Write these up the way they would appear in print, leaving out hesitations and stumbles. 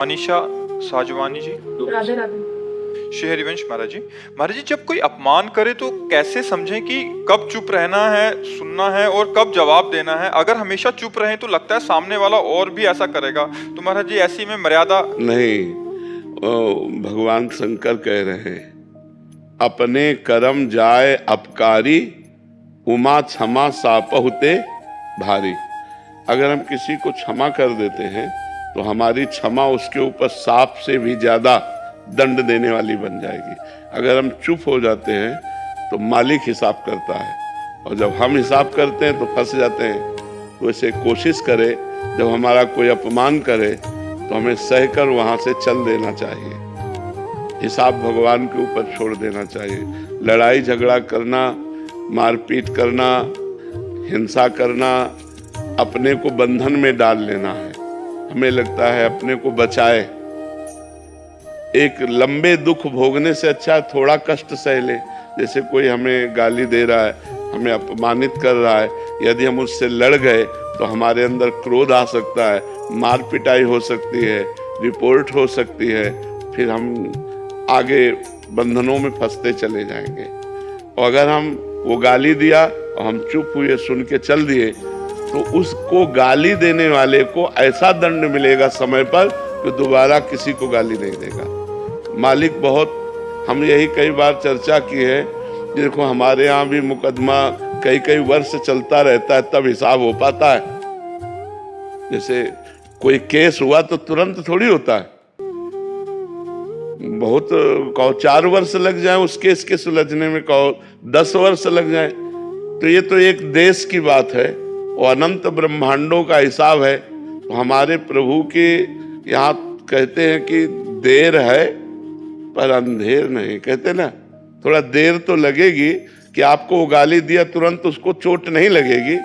मनीषा साजवानी जी। राधे राधे। श्री हरिवंश महाराज जी। महाराज जी, जब कोई अपमान करे तो कैसे समझें कि कब चुप रहना है, सुनना है और कब जवाब देना है? अगर हमेशा चुप रहें तो लगता है सामने वाला और भी ऐसा करेगा, तो महाराज जी ऐसी में मर्यादा नहीं। भगवान शंकर कह रहे हैं, अपने कर्म जाए अपकारी, उमा क्षमा सापहुते भारी। अगर हम किसी को क्षमा कर देते हैं तो हमारी क्षमा उसके ऊपर सांप से भी ज्यादा दंड देने वाली बन जाएगी। अगर हम चुप हो जाते हैं तो मालिक हिसाब करता है, और जब हम हिसाब करते हैं तो फंस जाते हैं। तो इसे कोशिश करे, जब हमारा कोई अपमान करे तो हमें सहकर वहां से चल देना चाहिए। हिसाब भगवान के ऊपर छोड़ देना चाहिए। लड़ाई झगड़ा करना, मारपीट करना, हिंसा करना, अपने को बंधन में डाल लेना है। हमें लगता है अपने को बचाए। एक लंबे दुख भोगने से अच्छा थोड़ा कष्ट सह ले। जैसे कोई हमें गाली दे रहा है, हमें अपमानित कर रहा है, यदि हम उससे लड़ गए तो हमारे अंदर क्रोध आ सकता है, मार पिटाई हो सकती है, रिपोर्ट हो सकती है, फिर हम आगे बंधनों में फंसते चले जाएंगे। और अगर हम वो गाली दिया और हम चुप हुए, सुन के चल दिए, तो उसको गाली देने वाले को ऐसा दंड मिलेगा समय पर कि दोबारा किसी को गाली नहीं देगा। मालिक बहुत, हम यही कई बार चर्चा की है, देखो हमारे यहाँ भी मुकदमा कई कई वर्ष चलता रहता है, तब हिसाब हो पाता है। जैसे कोई केस हुआ तो तुरंत थोड़ी होता है, बहुत कहो 4 वर्ष लग जाए उस केस के सुलझने में, कहो 10 वर्ष लग जाए। तो ये तो एक देश की बात है और अनंत ब्रह्मांडों का हिसाब है। तो हमारे प्रभु के यहाँ कहते हैं कि देर है पर अंधेर नहीं, कहते ना, थोड़ा देर तो लगेगी कि आपको वो गाली दिया तुरंत उसको चोट नहीं लगेगी,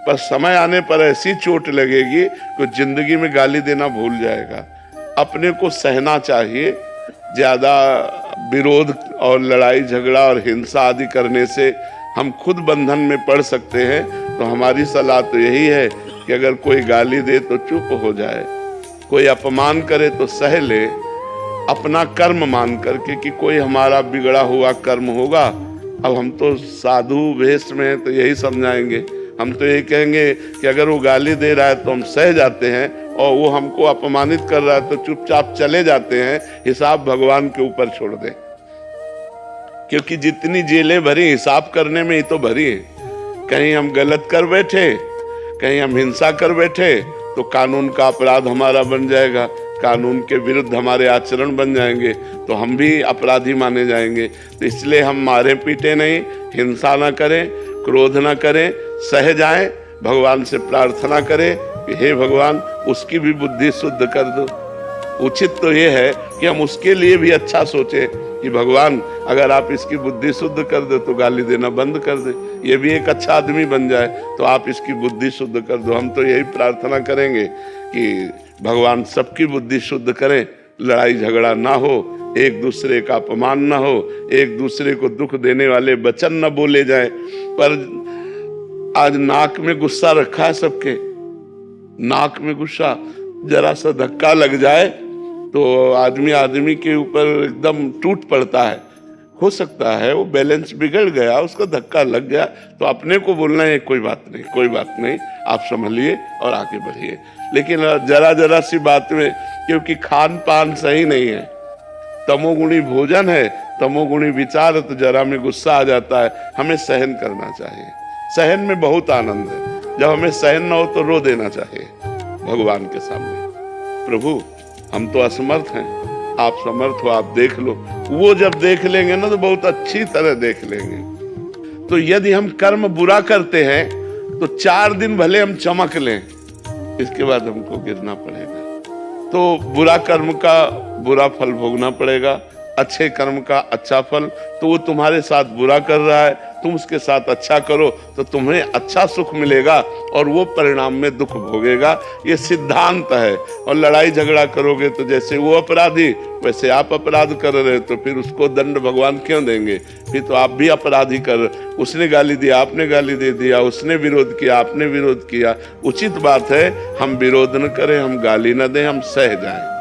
पर समय आने पर ऐसी चोट लगेगी कि जिंदगी में गाली देना भूल जाएगा। अपने को सहना चाहिए। ज्यादा विरोध और लड़ाई झगड़ा और हिंसा आदि करने से हम खुद बंधन में पड़ सकते हैं। तो हमारी सलाह तो यही है कि अगर कोई गाली दे तो चुप हो जाए, कोई अपमान करे तो सह ले, अपना कर्म मान करके कि कोई हमारा बिगड़ा हुआ कर्म होगा। अब हम तो साधु वेश में हैं तो यही समझाएंगे, हम तो यही कहेंगे कि अगर वो गाली दे रहा है तो हम सह जाते हैं, और वो हमको अपमानित कर रहा है तो चुपचाप चले जाते हैं। हिसाब भगवान के ऊपर छोड़ दे, क्योंकि जितनी जेलें भरी हिसाब करने में ही तो भरी है। कहीं हम गलत कर बैठे, कहीं हम हिंसा कर बैठे तो कानून का अपराध हमारा बन जाएगा, कानून के विरुद्ध हमारे आचरण बन जाएंगे, तो हम भी अपराधी माने जाएंगे। तो इसलिए हम मारे पीटे नहीं, हिंसा ना करें, क्रोध ना करें, सह जाएं, भगवान से प्रार्थना करें कि हे भगवान उसकी भी बुद्धि शुद्ध कर दो। उचित तो ये है कि हम उसके लिए भी अच्छा सोचें कि भगवान अगर आप इसकी बुद्धि शुद्ध कर दो तो गाली देना बंद कर दे, ये भी एक अच्छा आदमी बन जाए, तो आप इसकी बुद्धि शुद्ध कर दो। हम तो यही प्रार्थना करेंगे कि भगवान सबकी बुद्धि शुद्ध करें, लड़ाई झगड़ा ना हो, एक दूसरे का अपमान ना हो, एक दूसरे को दुख देने वाले वचन न बोले जाए। पर आज नाक में गुस्सा रखा है सबके, नाक में गुस्सा, जरा सा धक्का लग जाए तो आदमी आदमी के ऊपर एकदम टूट पड़ता है। हो सकता है वो बैलेंस बिगड़ गया, उसको धक्का लग गया, तो अपने को बोलना है कोई बात नहीं, कोई बात नहीं, आप संभलिए और आगे बढ़िए। लेकिन जरा जरा सी बात में, क्योंकि खान पान सही नहीं है, तमोगुणी भोजन है, तमोगुणी विचार, तो जरा में गुस्सा आ जाता है। हमें सहन करना चाहिए, सहन में बहुत आनंद है। जब हमें सहन ना हो तो रो देना चाहिए भगवान के सामने, प्रभु हम तो असमर्थ हैं, आप समर्थ हो, आप देख लो। वो जब देख लेंगे ना तो बहुत अच्छी तरह देख लेंगे। तो यदि हम कर्म बुरा करते हैं तो 4 दिन भले हम चमक लें, इसके बाद हमको गिरना पड़ेगा। तो बुरा कर्म का बुरा फल भोगना पड़ेगा, अच्छे कर्म का अच्छा फल। तो वो तुम्हारे साथ बुरा कर रहा है, तुम उसके साथ अच्छा करो तो तुम्हें अच्छा सुख मिलेगा, और वो परिणाम में दुख भोगेगा। ये सिद्धांत है। और लड़ाई झगड़ा करोगे तो जैसे वो अपराधी वैसे आप अपराध कर रहे, तो फिर उसको दंड भगवान क्यों देंगे? फिर तो आप भी अपराधी कर, उसने गाली दिया आपने गाली दे दिया, उसने विरोध किया आपने विरोध किया। उचित बात है हम विरोध न करें, हम गाली न दें, हम सह जाएं।